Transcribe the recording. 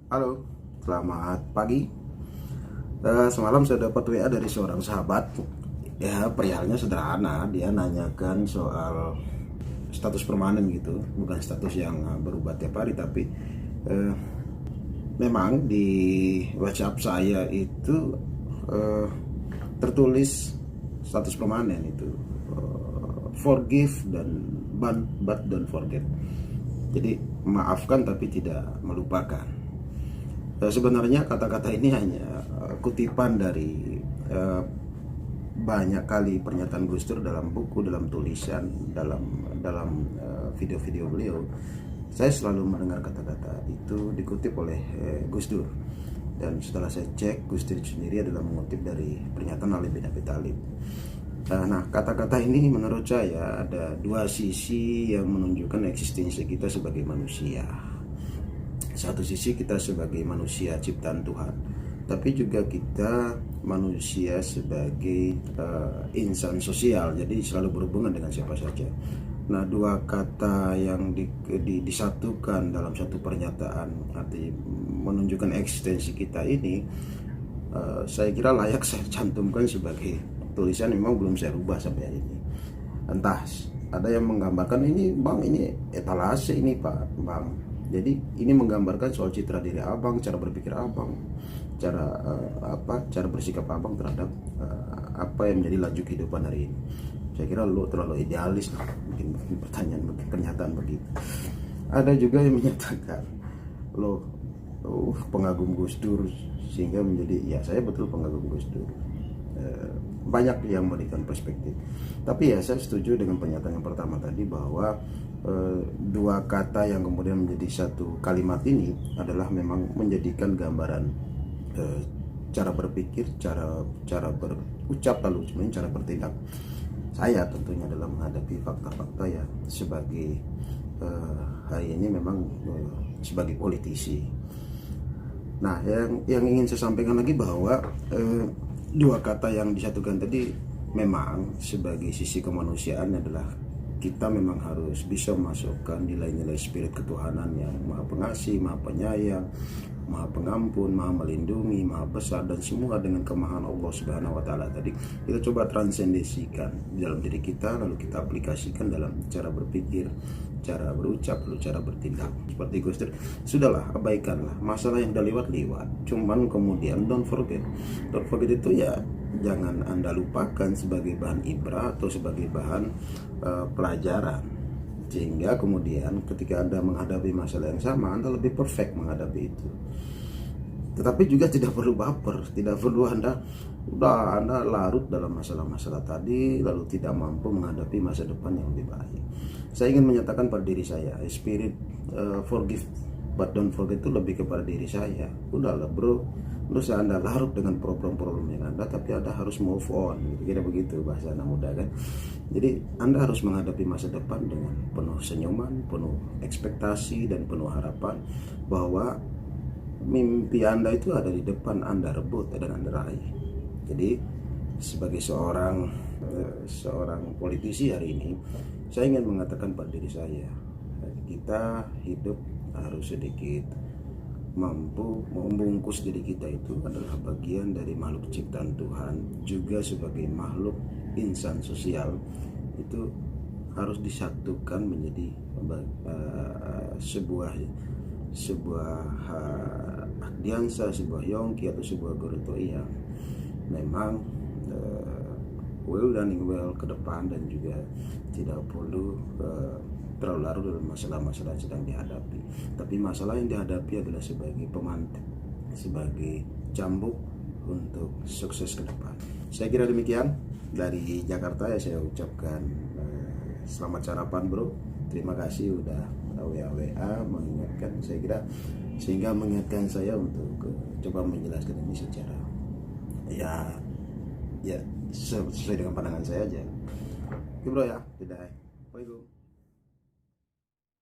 Halo, selamat pagi. Semalam saya dapat WA dari seorang sahabat. Ya, perihalnya sederhana. Dia nanyakan soal status permanen gitu, bukan status yang berubah tiap hari, tapi eh, memang di WhatsApp saya itu eh, tertulis status permanen itu forgive dan but don't forget. Jadi maafkan tapi tidak melupakan. Sebenarnya kata-kata ini hanya kutipan dari banyak kali pernyataan Gus Dur dalam buku, dalam tulisan, dalam video-video beliau. Saya selalu mendengar kata-kata itu dikutip oleh Gus Dur. Dan setelah saya cek, Gus Dur sendiri adalah mengutip dari pernyataan Ali bin Abi Thalib. Nah, kata-kata ini menurut saya ada dua sisi yang menunjukkan eksistensi kita sebagai manusia. Satu sisi kita sebagai manusia ciptaan Tuhan, tapi juga kita manusia sebagai insan sosial, jadi selalu berhubungan dengan siapa saja. Nah, dua kata yang disatukan dalam satu pernyataan arti menunjukkan eksistensi kita ini, saya kira layak saya cantumkan sebagai tulisan. Memang belum saya rubah sampai hari ini. Entah ada yang menggambarkan ini bang, ini etalase ini pak bang. Jadi ini menggambarkan soal citra diri abang, cara berpikir abang, cara bersikap abang terhadap apa yang menjadi laju kehidupan hari ini. Saya kira lo terlalu idealis bikin pertanyaan, pernyataan begitu. Ada juga yang menyatakan lo pengagum Gus Dur, sehingga menjadi ya saya betul pengagum Gus Dur. Banyak yang memberikan perspektif, tapi ya saya setuju dengan pernyataan yang pertama tadi bahwa dua kata yang kemudian menjadi satu kalimat ini adalah memang menjadikan gambaran cara berpikir, cara berucap, lalu sebenarnya cara bertindak saya tentunya dalam menghadapi fakta-fakta ya sebagai hari ini memang sebagai politisi. Nah, yang ingin saya sampaikan lagi bahwa dua kata yang disatukan tadi memang sebagai sisi kemanusiaan adalah kita memang harus bisa memasukkan nilai-nilai spirit ketuhanan yang maha pengasih, maha penyayang, maha pengampun, maha melindungi, maha besar, dan semua dengan kemahan Allah Subhanahu wa Ta'ala tadi kita coba transendensikan dalam diri kita, lalu kita aplikasikan dalam cara berpikir, cara berucap, lalu cara bertindak. Seperti Gus Dur, sudahlah, abaikanlah masalah yang udah lewat, cuman kemudian don't forget itu ya jangan Anda lupakan sebagai bahan ibrah atau sebagai bahan pelajaran, sehingga kemudian ketika Anda menghadapi masalah yang sama, Anda lebih perfect menghadapi itu. Tetapi juga tidak perlu baper, tidak perlu Anda larut dalam masalah-masalah tadi lalu tidak mampu menghadapi masa depan yang lebih baik. Saya ingin menyatakan pada diri saya, spirit forgive but don't forget itu lebih kepada diri saya. Udahlah bro, usah Anda larut dengan problem-problem yang Anda, tapi Anda harus move on, kira begitu bahasa anak muda kan. Jadi Anda harus menghadapi masa depan dengan penuh senyuman, penuh ekspektasi, dan penuh harapan bahwa mimpi Anda itu ada di depan, Anda rebut dan Anda raih. Jadi sebagai seorang politisi hari ini, saya ingin mengatakan pada diri saya, kita hidup harus sedikit mampu membungkus diri kita itu adalah bagian dari makhluk ciptaan Tuhan, juga sebagai makhluk insan sosial itu harus disatukan menjadi sebuah diansa, sebuah yongki atau sebuah goruto yang memang well running well ke depan, dan juga tidak perlu terlalu larut dalam masalah-masalah yang sedang dihadapi. Tapi masalah yang dihadapi adalah sebagai pemantik, sebagai cambuk untuk sukses ke depan. Saya kira demikian dari Jakarta ya, saya ucapkan selamat sarapan bro. Terima kasih udah WA mengingatkan, saya kira sehingga mengingatkan saya untuk coba menjelaskan ini secara ya sesuai dengan pandangan saya aja. Oke bro ya, tidak. Waalaikumsalam.